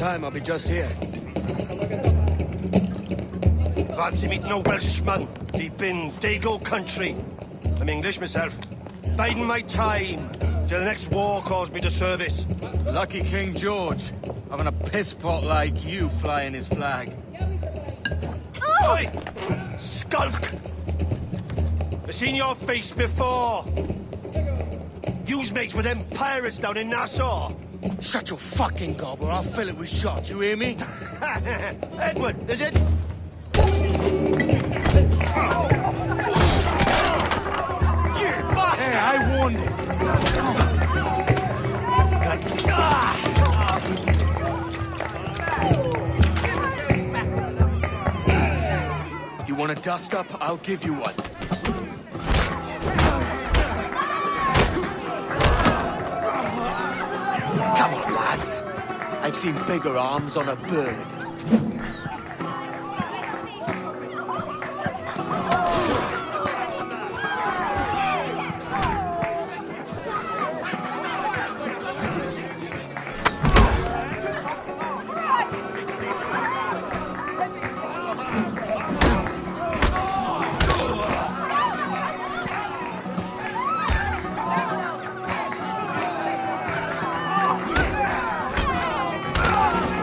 time, I'll be just here. Fancy meeting a Welshman deep in Dago country. I'm English myself. Biding my time till the next war calls me to service. Lucky King George, having a pisspot like you flying his flag. Oi! Skulk! I've seen your face before. You's mates with them pirates down in Nassau. Shut your fucking gob or I'll fill it with shots, you hear me? Edward, is it? Hey, I warned him. You want a dust-up? I'll give you one. Come on, lads. I've seen bigger arms on a bird.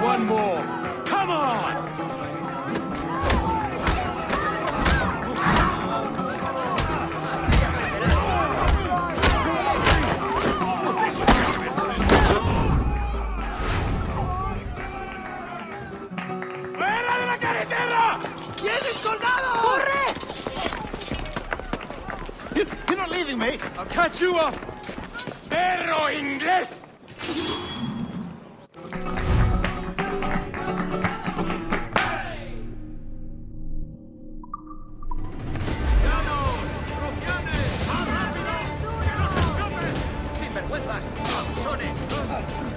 One more. Come on! ¡Fuera de la carretera! ¡Vienen soldados! ¡Corre! You're not leaving me. I'll catch you up! ¡Perro inglés!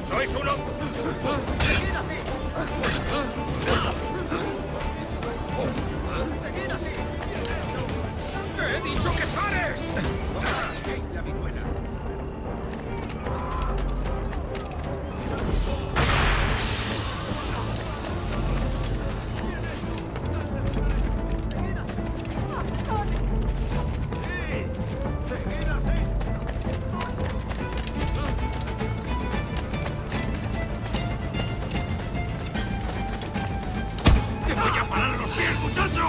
¡Sois uno! ¡Seguid así! ¡Seguid así! ¡Te he dicho que pares! ¡La viruela! ¡Te voy a parar los pies, muchacho!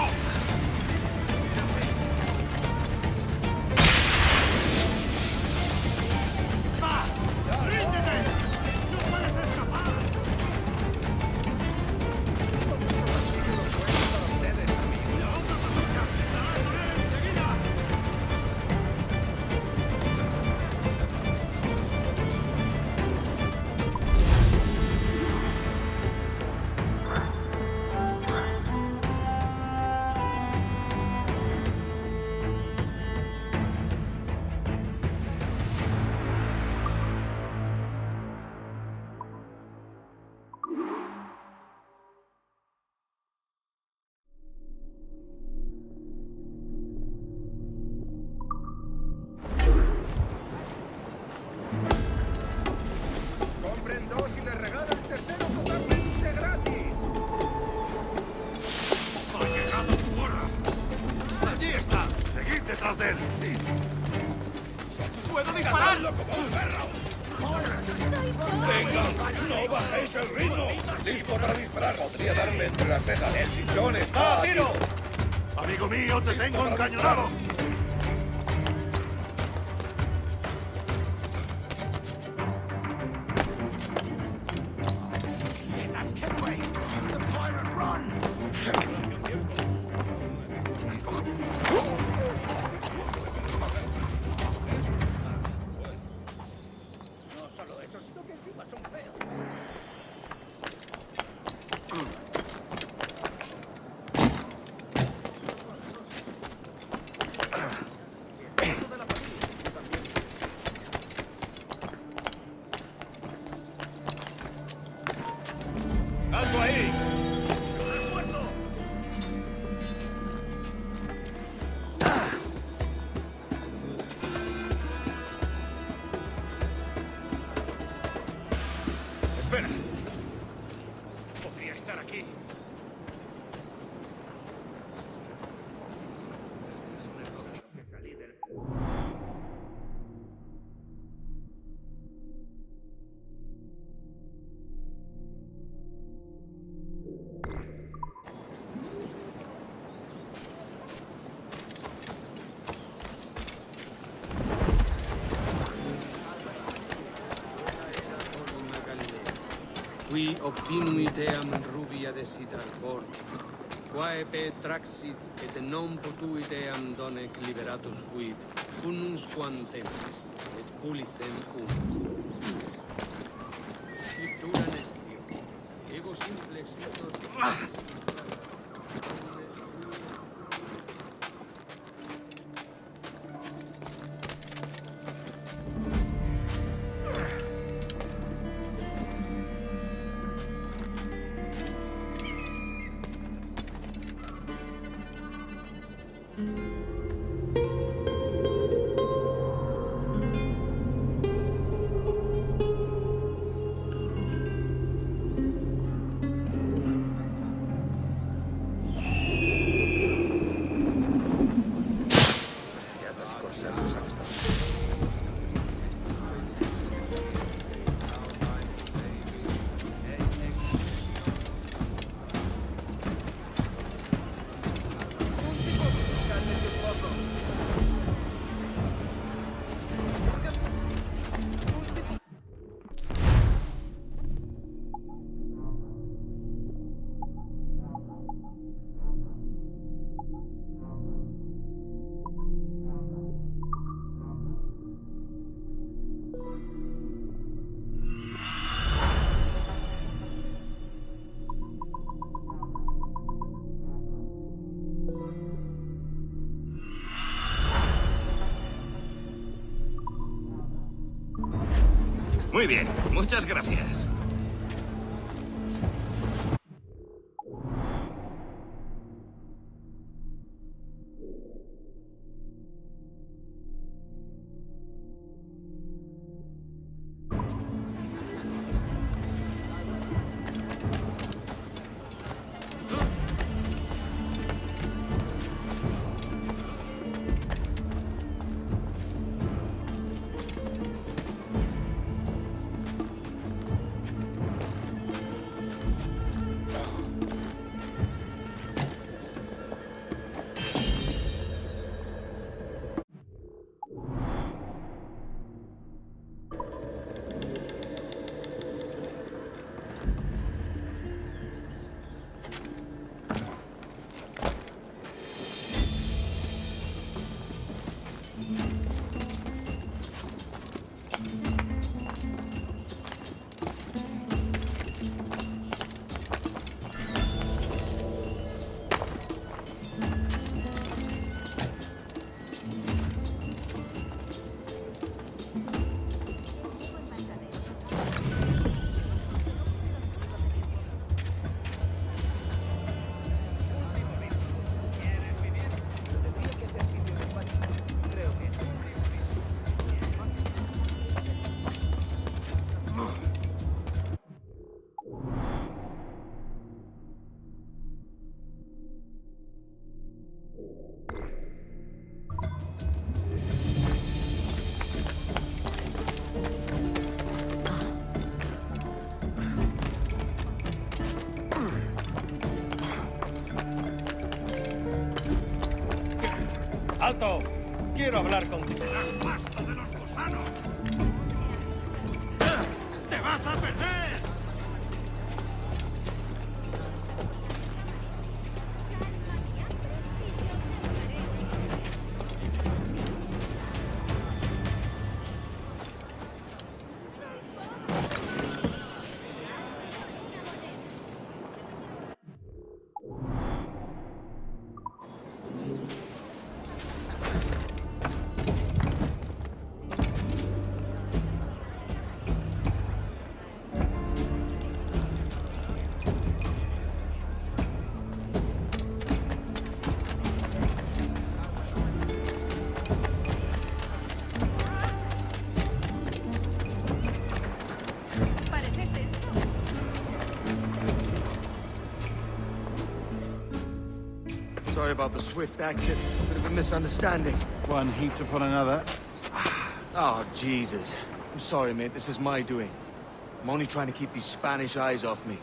¡Ríndete! ¡No puedes escapar! Compren dos y les regalo el tercero totalmente gratis. ¡Ha llegado tu hora! ¡Allí está! ¡Seguid detrás de él! ¡Puedo dispararlo como un perro! ¡Venga! ¡No bajéis el ritmo! ¡Listo para disparar! Podría darle entre las cejas. ¡El sillón está! ¡Tiro! ¡Amigo mío, te tengo encañonado! ¡Alto ahí! Espera. qui optinuit eam rubia desitar cor, quae pe traxit et non potuit eam donec liberatus fuit, unus quam tempus, et pulicem Scriptura nestio, ego simplex Muy bien, muchas gracias. ¡Alto! Quiero hablar contigo. ¡Pasto de los gusanos! ¡Te vas a perder! Sorry about the swift exit. Bit of a misunderstanding. One heaped upon another. Oh, Jesus. I'm sorry, mate. This is my doing. I'm only trying to keep these Spanish eyes off me.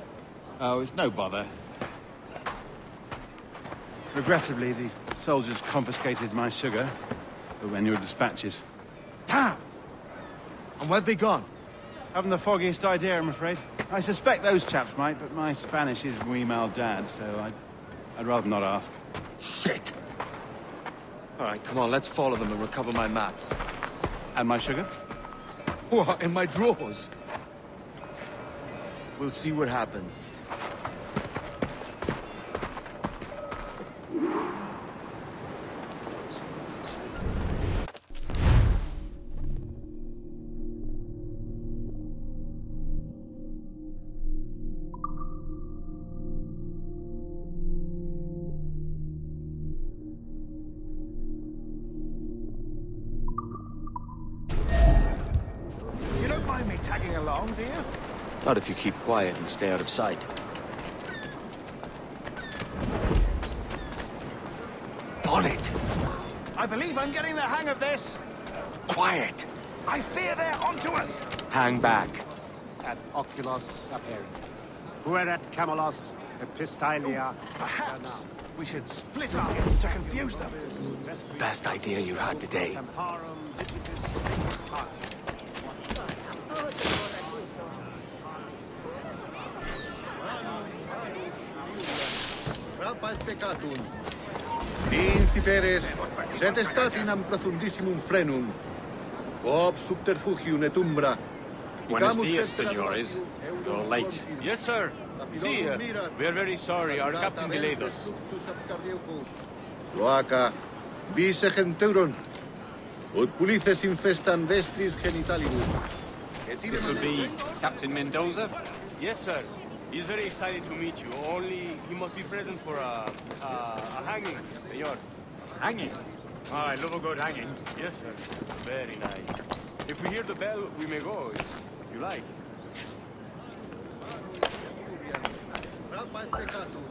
Oh, it's no bother. Regrettably, the soldiers confiscated my sugar when your dispatches. Damn! And where have they gone? Haven't the foggiest idea, I'm afraid. I suspect those chaps might, but my Spanish is muy mal dad, so I'd rather not ask. Shit! All right, come on, let's follow them and recover my maps. And my sugar? What, in my drawers? We'll see what happens. You don't mind me tagging along, do you? Not if you keep quiet and stay out of sight. Bonnet! I believe I'm getting the hang of this. Quiet! I fear they're onto us. Hang back. At oculos aperi. Fuerat camelos epistalia. Perhaps we should split up to confuse them. Best idea you had today. Temparum digitis pax. Trapas peccatum. Principeres, sed statinam profundissimum frenum. Ob subterfugium et umbra. Buenos dias, senores. You're late. Yes, sir. See, we are very sorry. Our captain delayed us. Loaca, vice centauron. Ut pulices infestan vestris genitalibus. This will be Captain Mendoza. Yes, sir. He's very excited to meet you. Only he must be present for a hanging, senor. Hanging. Oh, I love a good hanging. Yes, sir. Very nice. If we hear the bell, we may go, if you like. Trapas peccatum.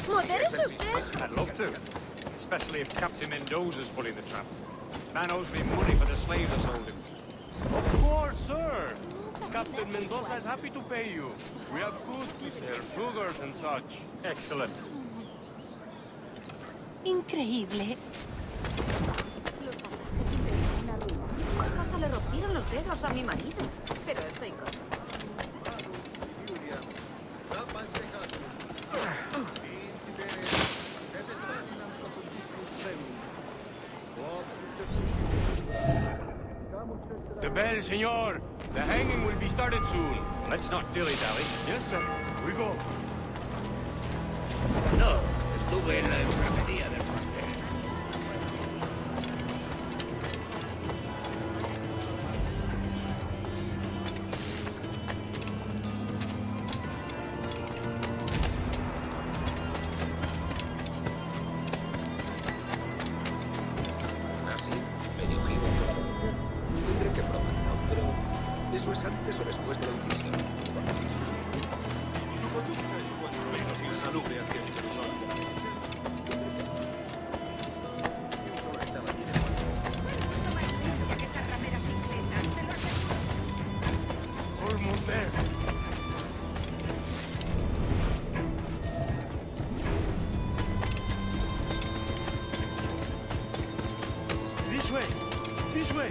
¿Modérese usted? I'd love to. Especially if Captain Mendoza's pulling the trap. Man owes me money for the slaves I sold him. Of course, sir. Captain Mendoza is happy to pay you. We have goods to sell, sugars and such. Excellent. Increíble. Hasta le rompieron los dedos a mi marido. Pero estoy con... Trapas peccatum. Principeres, sed statinam profundissimum frenum. Ob subterfugium. The bell, senor. The hanging will be started soon. Let's not dilly-dally. Yes, sir. We go. No, estuve en la enfermería del norte. Así, medio giro. Tendré que probarlo, pero eso es antes o después de la decisión. Su conducta es cuanto menos insalubre hacia mi persona. Almost there. This way. This way.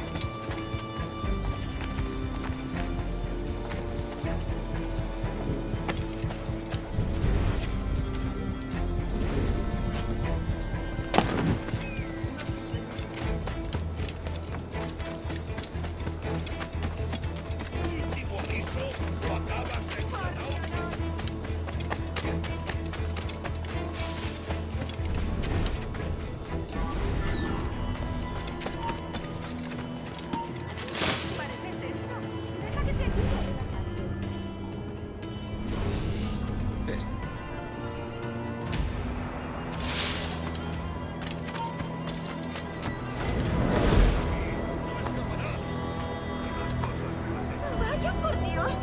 Vaya por Dios.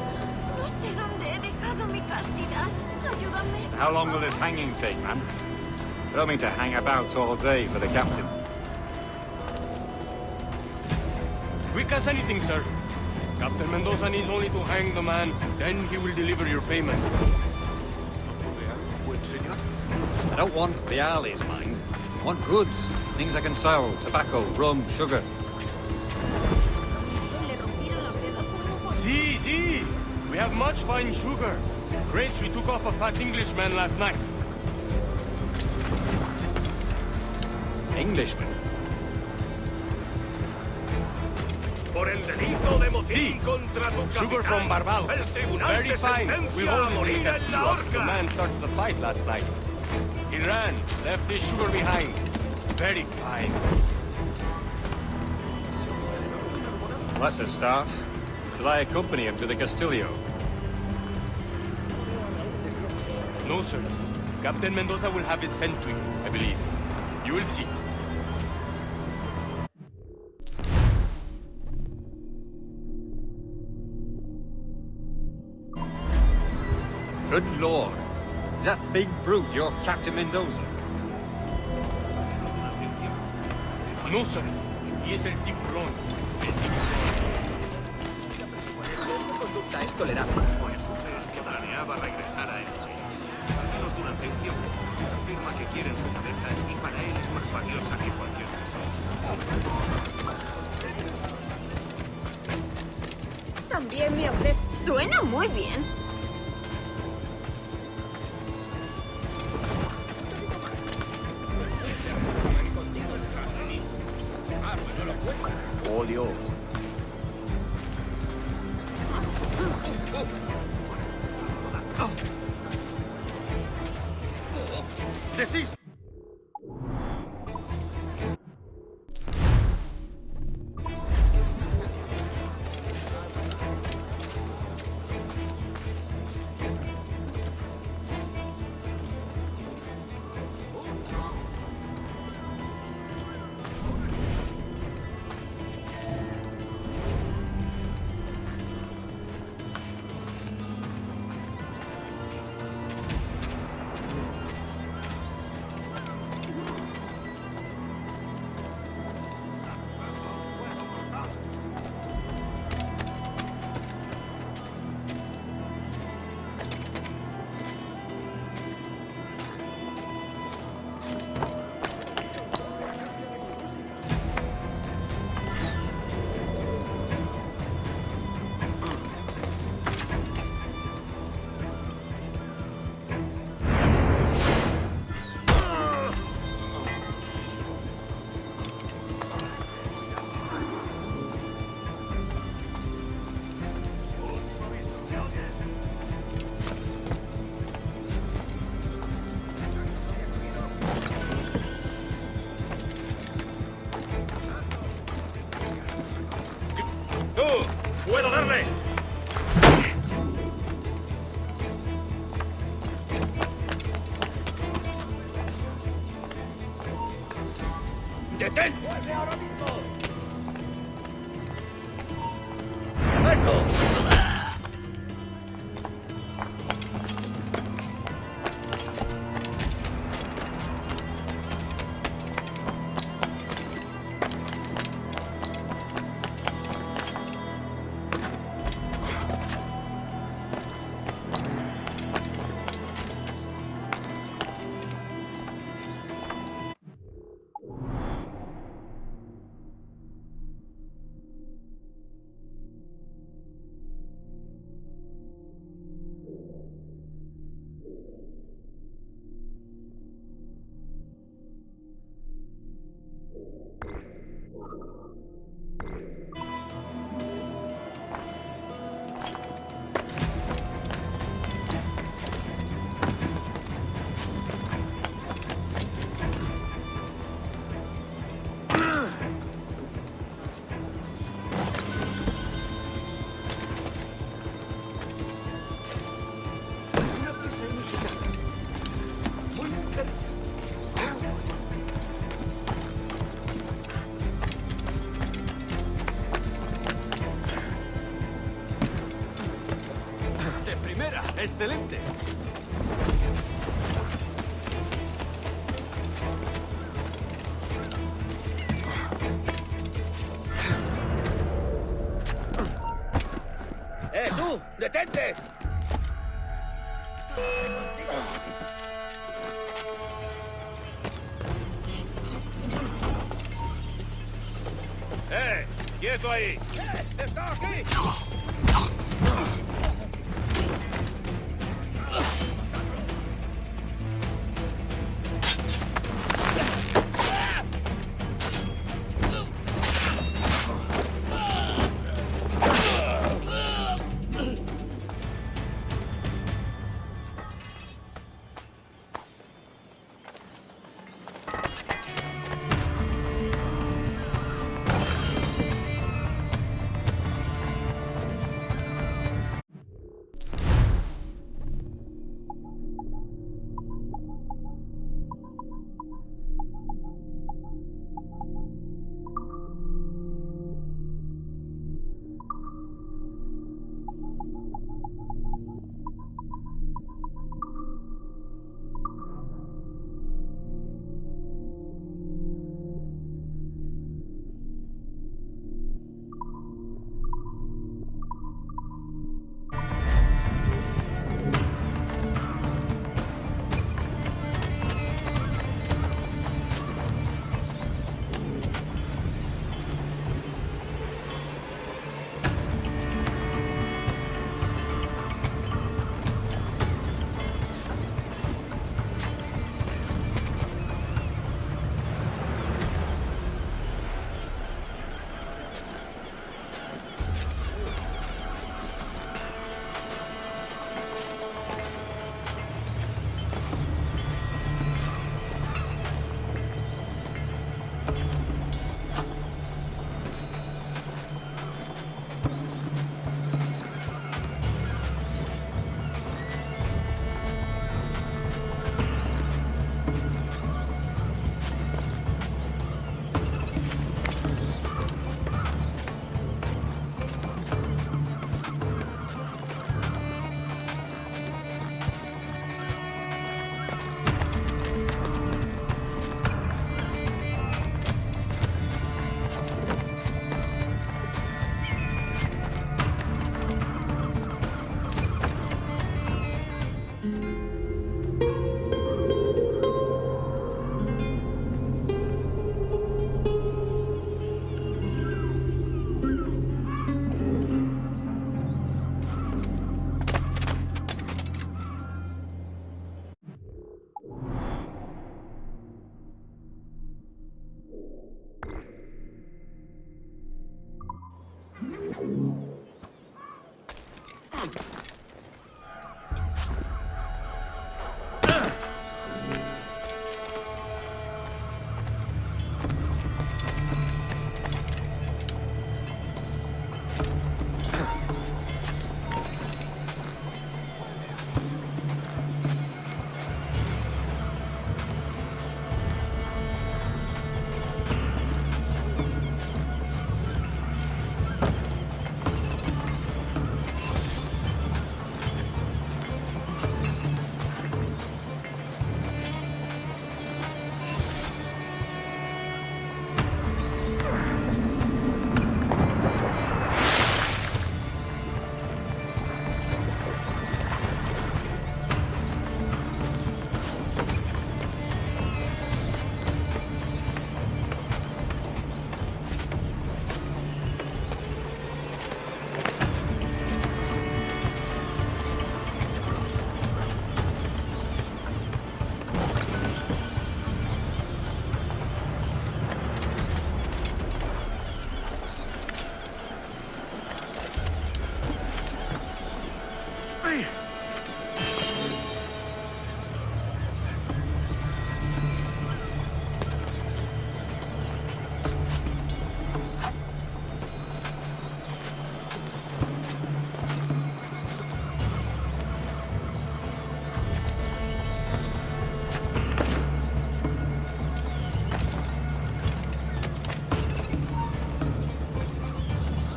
No sé dónde he dejado mi castidad. Ayúdame. How long will this hanging take, man? I don't mean to hang about all day for the captain. Quick as anything, sir. Captain Mendoza needs only to hang the man, then he will deliver your payment. I don't want reales, mind. I want goods. Things I can sell. Tobacco, rum, sugar. Le rompieron los dedos a See. We have much fine sugar. Grapes we took off a fat Englishman last night. Englishman? Por el delito de motín contra tu Sugar from capitán, Barbados. el tribunal Very te fine. sentencia We'll a hold it morir in en la Castillo. The horca. man started the fight last night. He ran, left his sugar behind. Very fine. That's a start. Shall I accompany him to the Castillo? No, sir. Captain Mendoza will have it sent to you, I believe. You will see. Good Lord. Is that big brute your Captain Mendoza? No, sir. He es el tiburón. Su conducta es tolerable. Pues supes que planeaba regresar a Elche. Al menos durante un tiempo. Afirma que quieren su cabeza y para él es más valiosa que cualquier cosa. También me ofrece... Suena muy bien. Oh, Dios. Desist. ¡Puedo darle! ¡Detén! ¡Vuelve ahora mismo! ¡Esto! De primera. Excelente. ¡Tú! ¡Detente! ¡Quieto ahí! ¡Está aquí!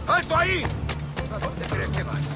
¡Alto ahí! ¿A dónde crees que vas?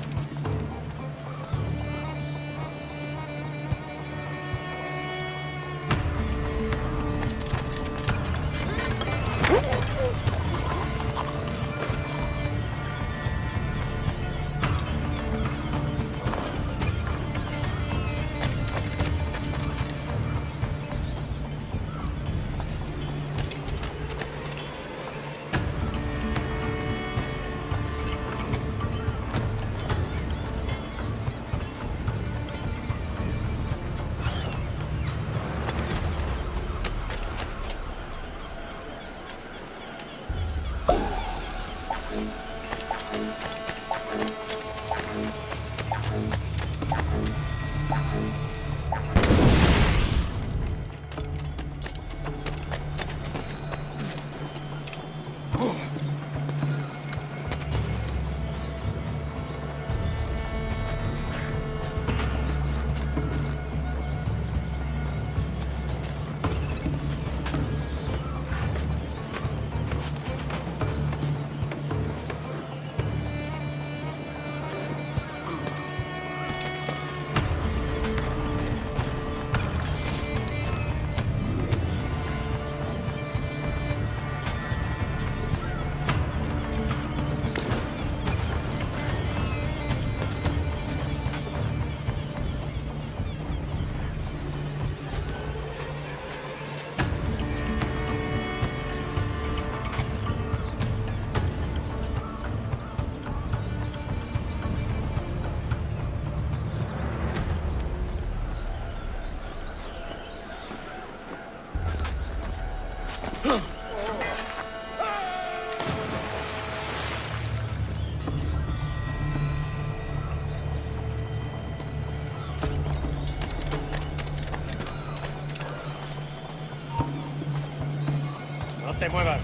No te muevas.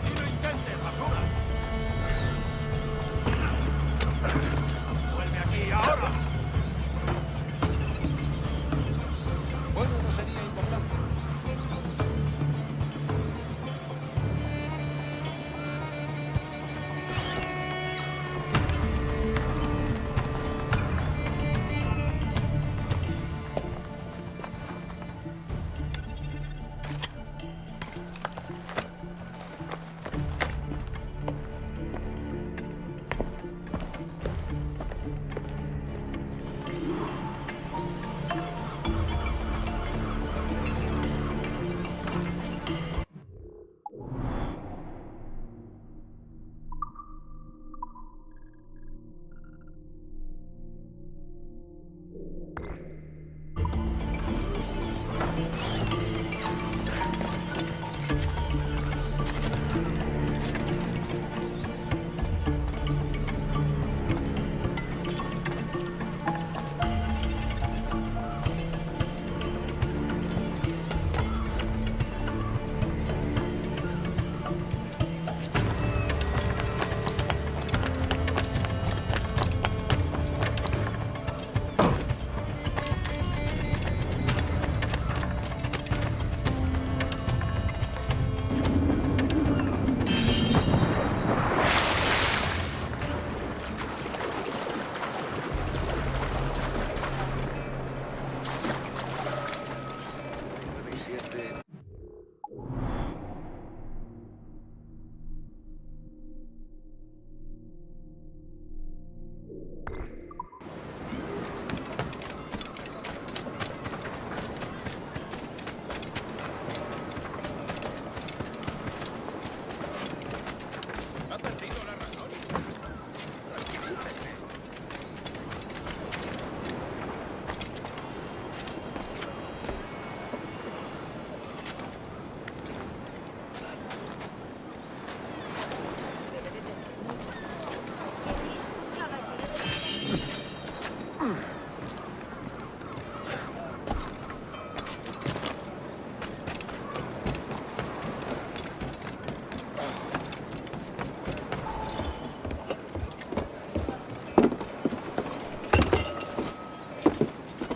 ¡No lo intentes, basura! ¡Vuelve aquí ahora! Bueno, no sería importante.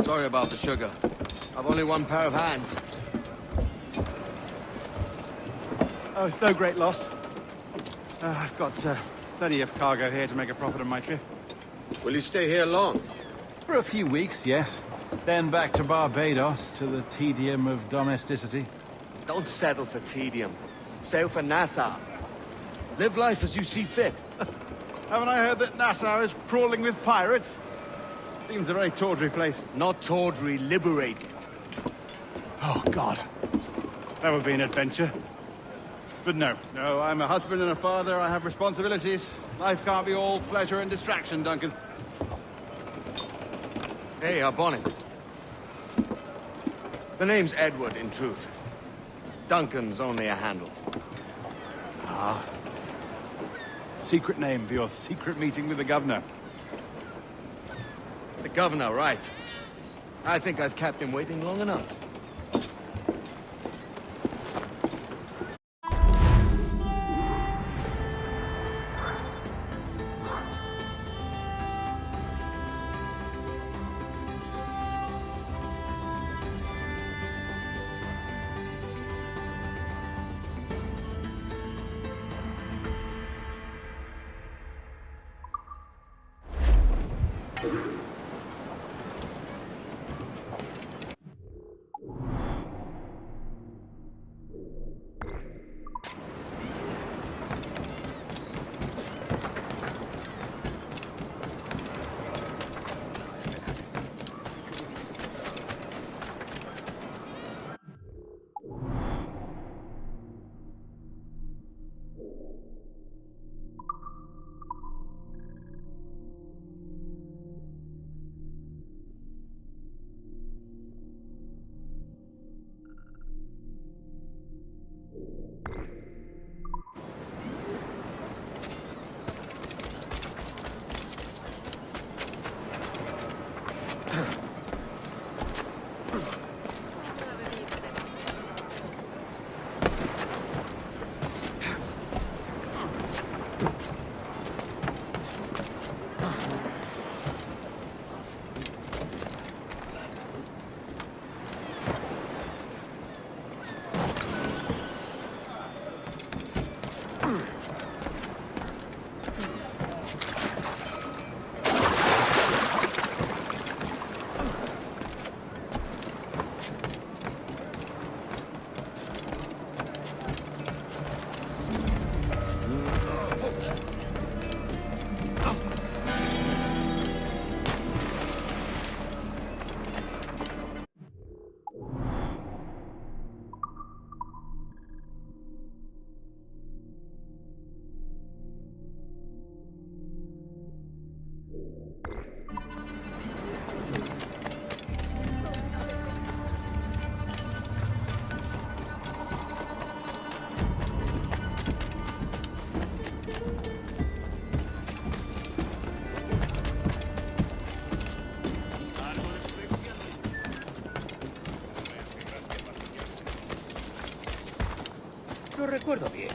Sorry about the sugar. I've only one pair of hands. Oh, it's no great loss. I've got plenty of cargo here to make a profit on my trip. Will you stay here long? For a few weeks, yes. Then back to Barbados to the tedium of domesticity. Don't settle for tedium. Sail for Nassau. Live life as you see fit. Haven't I heard that Nassau is crawling with pirates? Seems a very tawdry place. Not tawdry, liberated. Oh, God. That would be an adventure. But no, I'm a husband and a father. I have responsibilities. Life can't be all pleasure and distraction, Duncan. Hey, our bonnet. The name's Edward, in truth. Duncan's only a handle. Ah. Secret name for your secret meeting with the governor. The governor, right. I think I've kept him waiting long enough. Lo recuerdo bien.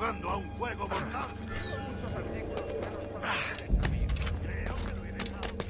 jugando a un juego mortal. Muchos artículos buenos para ustedes, amigos. Creo que lo he dejado.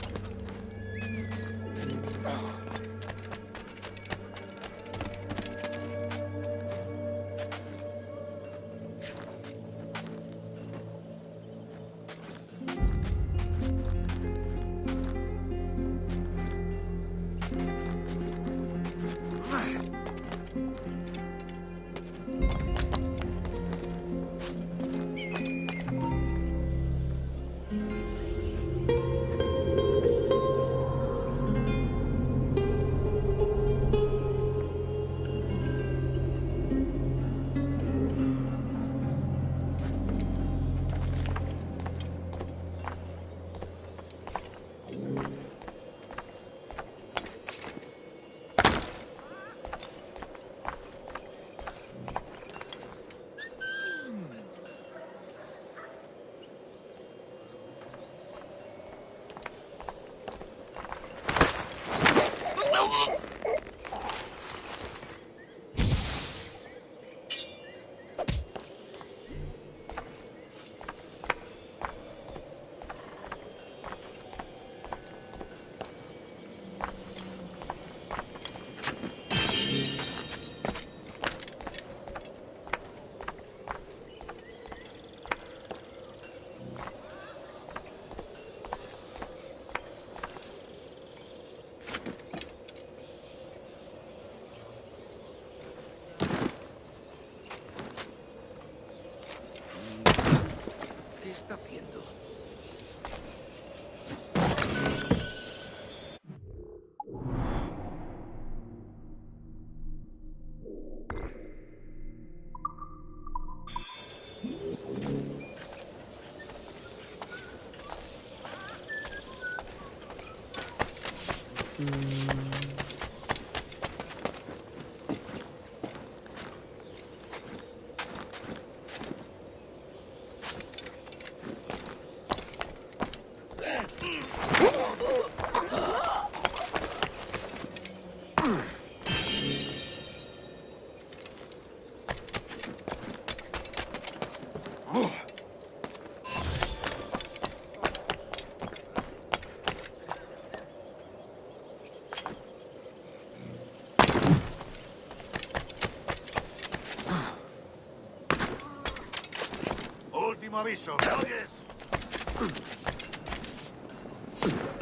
aviso, ¿me oyes?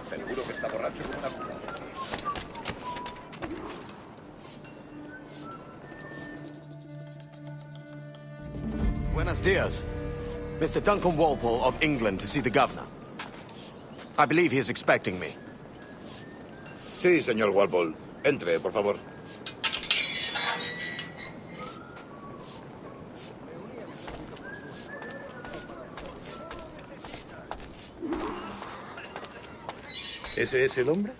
Seguro que está borracho como una cuba. Buenos dias. Mr. Duncan Walpole of England to see the governor. I believe he is expecting me. Sí, señor Walpole. Entre, por favor. ¿Ese es el hombre?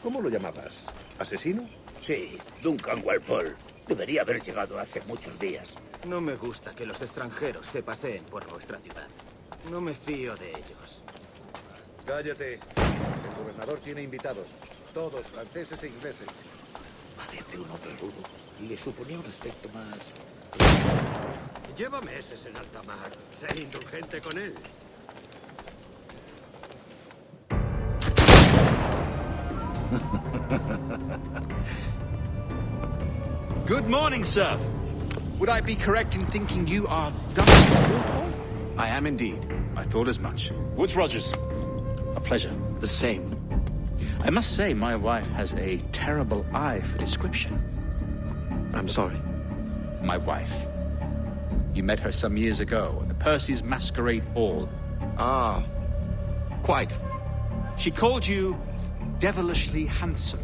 ¿Cómo lo llamabas? ¿Asesino? Sí, Duncan Walpole. Debería haber llegado hace muchos días. No me gusta que los extranjeros se paseen por nuestra ciudad. No me fío de ellos. Cállate. El gobernador tiene invitados. Todos franceses e ingleses. Parece un hombre rudo. Le suponía un aspecto más... Lleva meses en alta mar. Sé indulgente con él. Good morning, sir. Would I be correct in thinking you are Duncan Walpole? I am indeed. I thought as much. Woods Rogers. A pleasure. The same. I must say, my wife has a terrible eye for description. I'm sorry. My wife. You met her some years ago at the Percy's Masquerade Ball. Ah, quite. She called you devilishly handsome.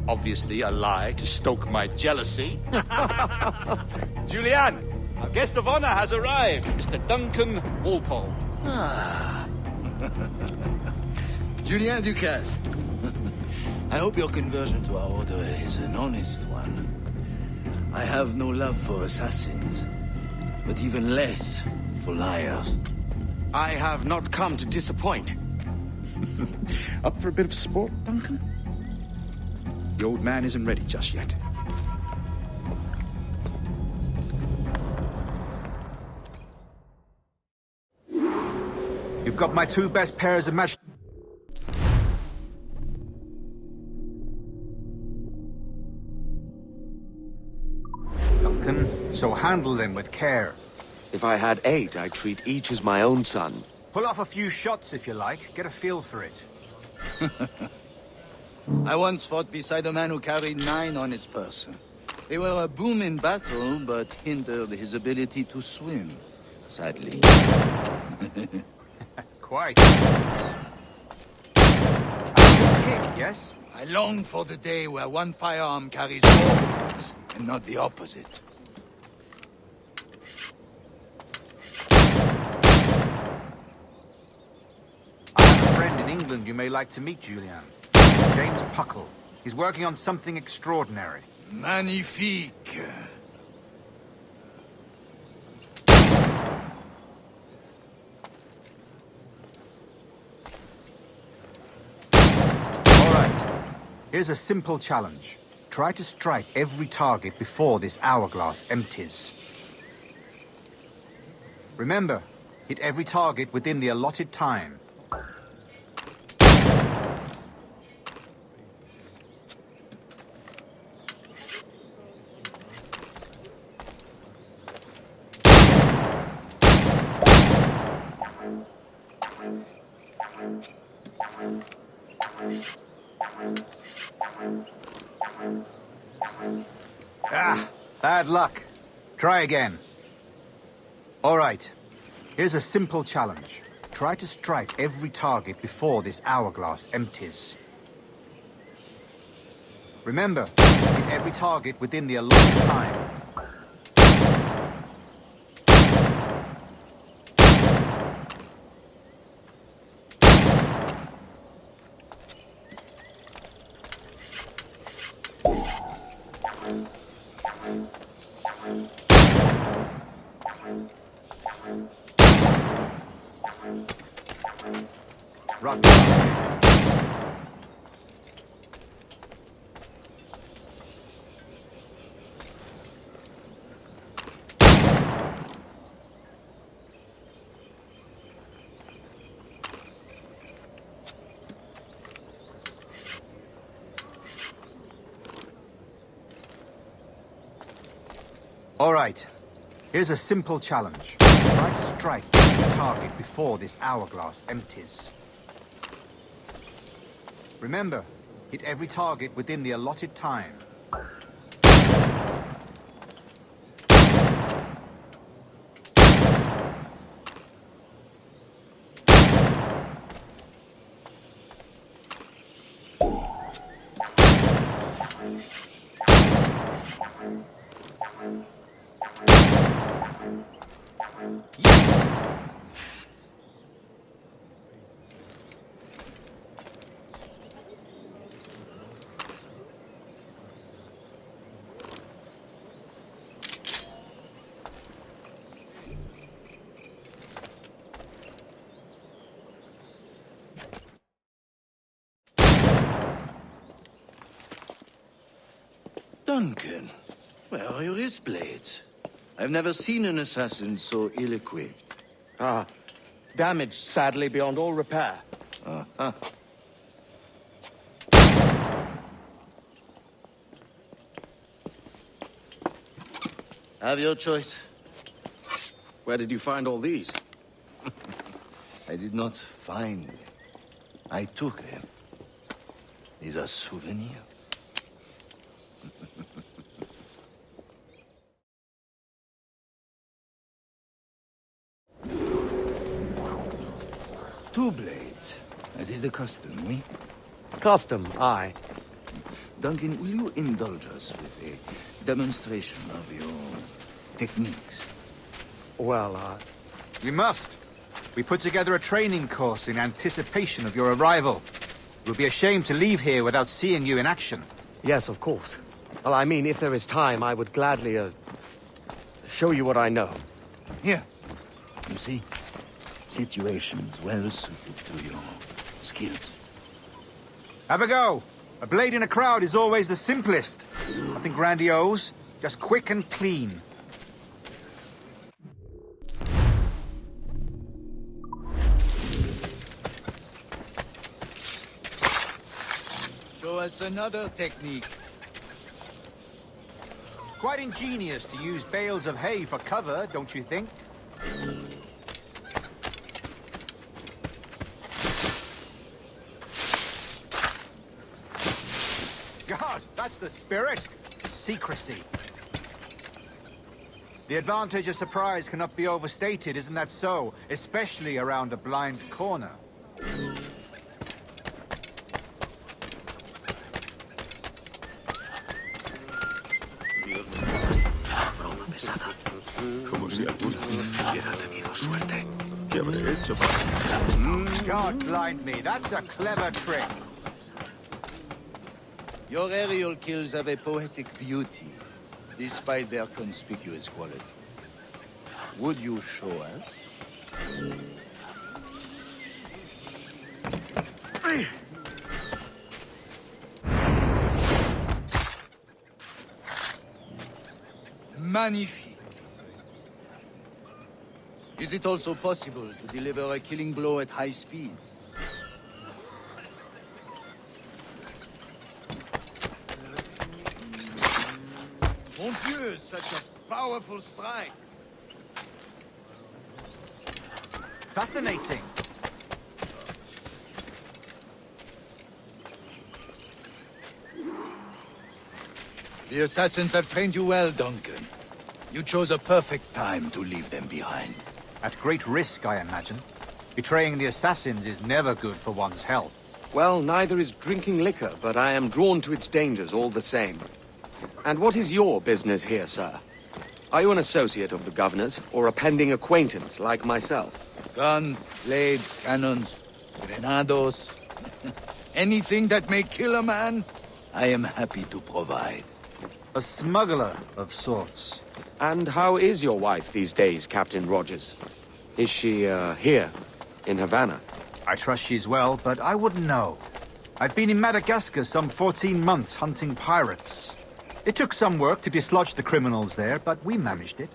Obviously a lie to stoke my jealousy. Julianne, our guest of honor has arrived, Mr. Duncan Walpole. Julien Ducasse. I hope your conversion to our order is an honest one. I have no love for assassins, but even less for liars. I have not come to disappoint. Up for a bit of sport, Duncan? The old man isn't ready just yet. You've got my two best pairs of match... Duncan, so handle them with care. If I had 8, I'd treat each as my own son. Pull off a few shots if you like. Get a feel for it. I once fought beside a man who carried 9 on his person. They were a boom in battle, but hindered his ability to swim, sadly. Quite. A kick, yes? I long for the day where one firearm carries 4 bullets, and not the opposite. I have a friend in England you may like to meet, Julian. James Puckle. He's working on something extraordinary. Magnifique. All right. Here's a simple challenge. Try to strike every target before this hourglass empties. Remember, hit every target within the allotted time. Ah, bad luck. Try again. All right. Here's a simple challenge. Try to strike every target before this hourglass empties. Remember, hit every target within the allotted time. Rock. All right. Here's a simple challenge. Try to strike every target before this hourglass empties. Remember, hit every target within the allotted time. Duncan, where are your wrist blades? I've never seen an assassin so ill-equipped. Ah, damaged sadly beyond all repair. Uh-huh. Have your choice. Where did you find all these? I did not find them. I took them. These are souvenirs. Two blades, as is the custom, oui? Custom, aye. Duncan, will you indulge us with a demonstration of your techniques? Well, We must. We put together a training course in anticipation of your arrival. It would be a shame to leave here without seeing you in action. Yes, of course. Well, I mean, if there is time, I would gladly, show you what I know. Here. You see? Situations well suited to your skills. Have a go. A blade in a crowd is always the simplest. Nothing grandiose, just quick and clean. Show us another technique. Quite ingenious to use bales of hay for cover, don't you think? God, that's the spirit. Secrecy. The advantage of surprise cannot be overstated, isn't that so? Especially around a blind corner. Broma pesada. Como si alguna vez hubiera tenido suerte. ¿Qué habré hecho para... God blind me, that's a clever trick. Your aerial kills have a poetic beauty, despite their conspicuous quality. Would you show us? Magnifique. Is it also possible to deliver a killing blow at high speed? Mon Dieu, such a powerful strike. Fascinating. The assassins have trained you well, Duncan. You chose a perfect time to leave them behind. At great risk, I imagine. Betraying the assassins is never good for one's health. Well, neither is drinking liquor, but I am drawn to its dangers all the same. And what is your business here, sir? Are you an associate of the governor's, or a pending acquaintance like myself? Guns, blades, cannons, grenados. Anything that may kill a man, I am happy to provide. A smuggler of sorts. And how is your wife these days, Captain Rogers? Is she, here, in Havana? I trust she's well, but I wouldn't know. I've been in Madagascar some 14 months hunting pirates. It took some work to dislodge the criminals there, but we managed it.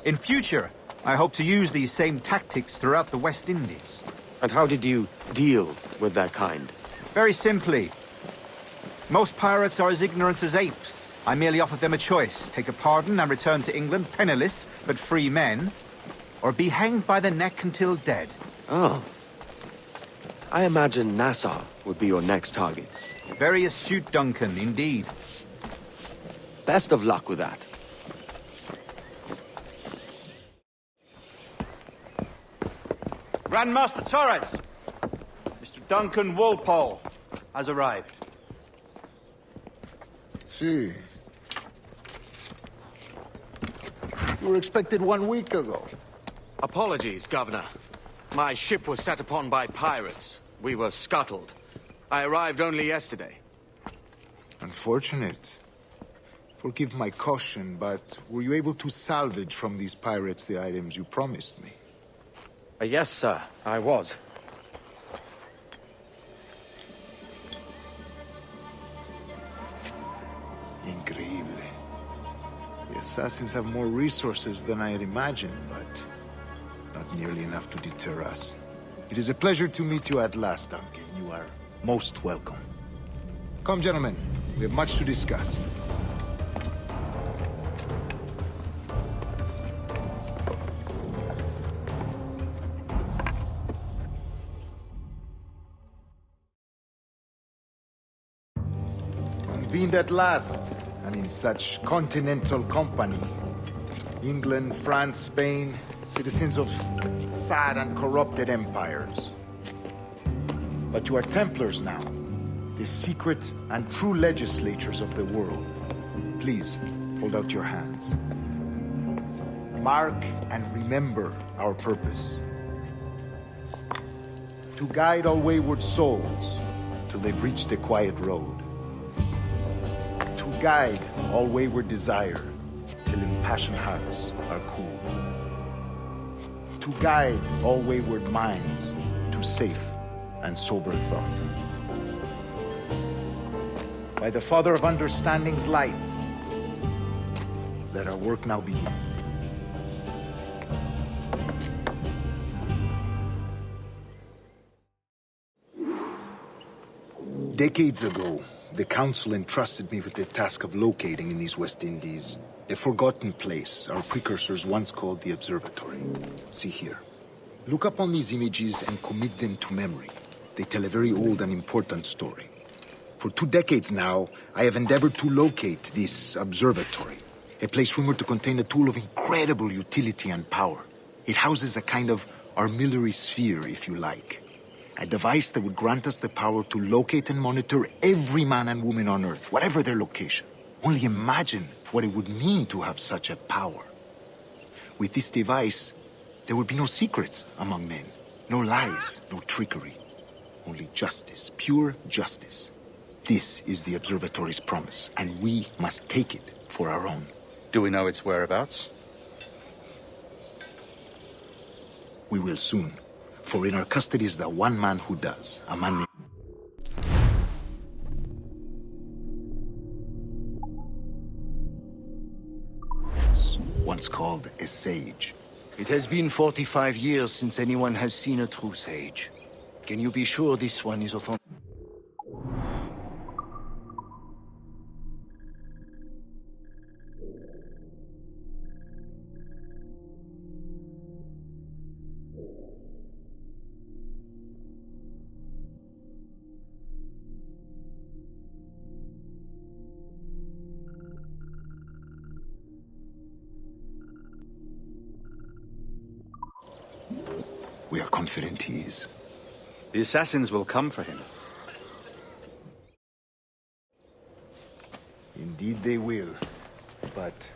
In future, I hope to use these same tactics throughout the West Indies. And how did you deal with that kind? Very simply. Most pirates are as ignorant as apes. I merely offered them a choice. Take a pardon and return to England penniless, but free men. Or be hanged by the neck until dead. Oh. I imagine Nassau would be your next target. Very astute, Duncan, indeed. Best of luck with that. Grand Master Torres! Mr. Duncan Walpole has arrived. See. You were expected 1 week ago. Apologies, Governor. My ship was set upon by pirates. We were scuttled. I arrived only yesterday. Unfortunate. Forgive my caution, but were you able to salvage from these pirates the items you promised me? Yes, sir. I was. Increíble. The assassins have more resources than I had imagined, but not nearly enough to deter us. It is a pleasure to meet you at last, Duncan. You are most welcome. Come, gentlemen. We have much to discuss. Convened at last, and in such continental company. England, France, Spain, citizens of sad and corrupted empires. But you are Templars now, the secret and true legislatures of the world. Please, hold out your hands. Mark and remember our purpose. To guide all wayward souls till they've reached a quiet road. To guide all wayward desire till impassioned hearts are cool. To guide all wayward minds to safe and sober thought. By the Father of Understanding's light, let our work now begin. Decades ago, the Council entrusted me with the task of locating in these West Indies a forgotten place our precursors once called the Observatory. See here. Look up on these images and commit them to memory. They tell a very old and important story. For 2 decades now, I have endeavored to locate this observatory, a place rumored to contain a tool of incredible utility and power. It houses a kind of armillary sphere, if you like. A device that would grant us the power to locate and monitor every man and woman on Earth, whatever their location. Only imagine what it would mean to have such a power. With this device, there would be no secrets among men, no lies, no trickery. Only justice, pure justice. This is the Observatory's promise, and we must take it for our own. Do we know its whereabouts? We will soon, for in our custody is the one man who does, a man named... once called a sage. It has been 45 years since anyone has seen a true sage. Can you be sure this one is authentic? We are confident he is. The assassins will come for him. Indeed they will. But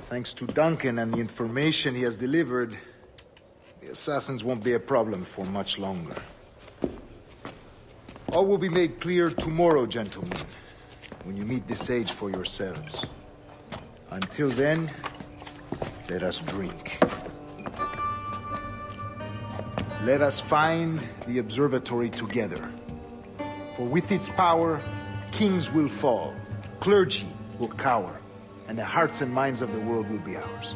thanks to Duncan and the information he has delivered, the assassins won't be a problem for much longer. All will be made clear tomorrow, gentlemen, when you meet the sage for yourselves. Until then, let us drink. Let us find the observatory together. For with its power, kings will fall, clergy will cower, and the hearts and minds of the world will be ours.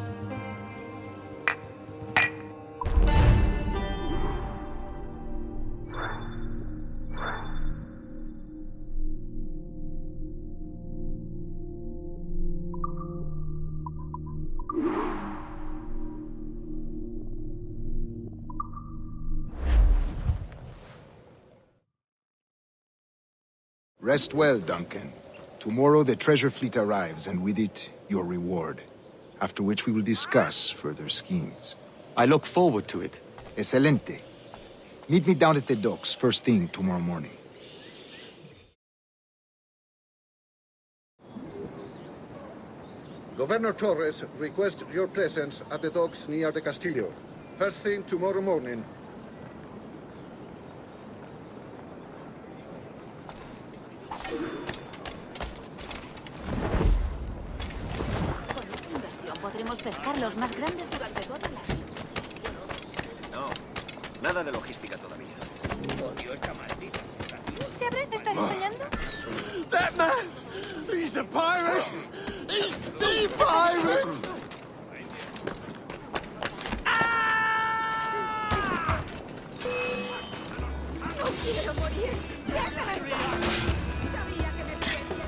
Rest well, Duncan. Tomorrow the treasure fleet arrives, and with it, your reward. After which we will discuss further schemes. I look forward to it. Excelente. Meet me down at the docks first thing tomorrow morning. Governor Torres requests your presence at the docks near the Castillo. First thing tomorrow morning. Con esta inversión podremos pescar los más grandes durante toda la vida. No, nada de logística todavía. Odio esta maldita. ¿Se abre? ¿Estás soñando? That man! He's a pirate! He's the pirate! ¡No quiero morir! ¡Déjame en paz! Sabía que me perdía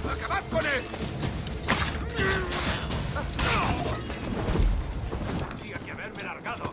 ¡Acabad con él! Tendría que haberme largado.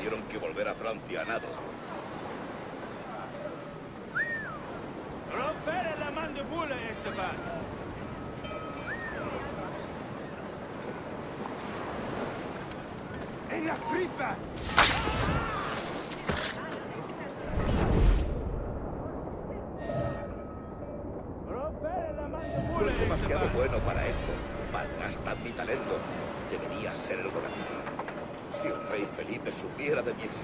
tuvieron que volver a Francia a nado. Rompere la mandíbula, Esteban. ¡En las tripas! No es demasiado bueno para esto. Malgastan mi talento. Debería ser el gobernador. Si el rey Felipe supiera de mi existencia...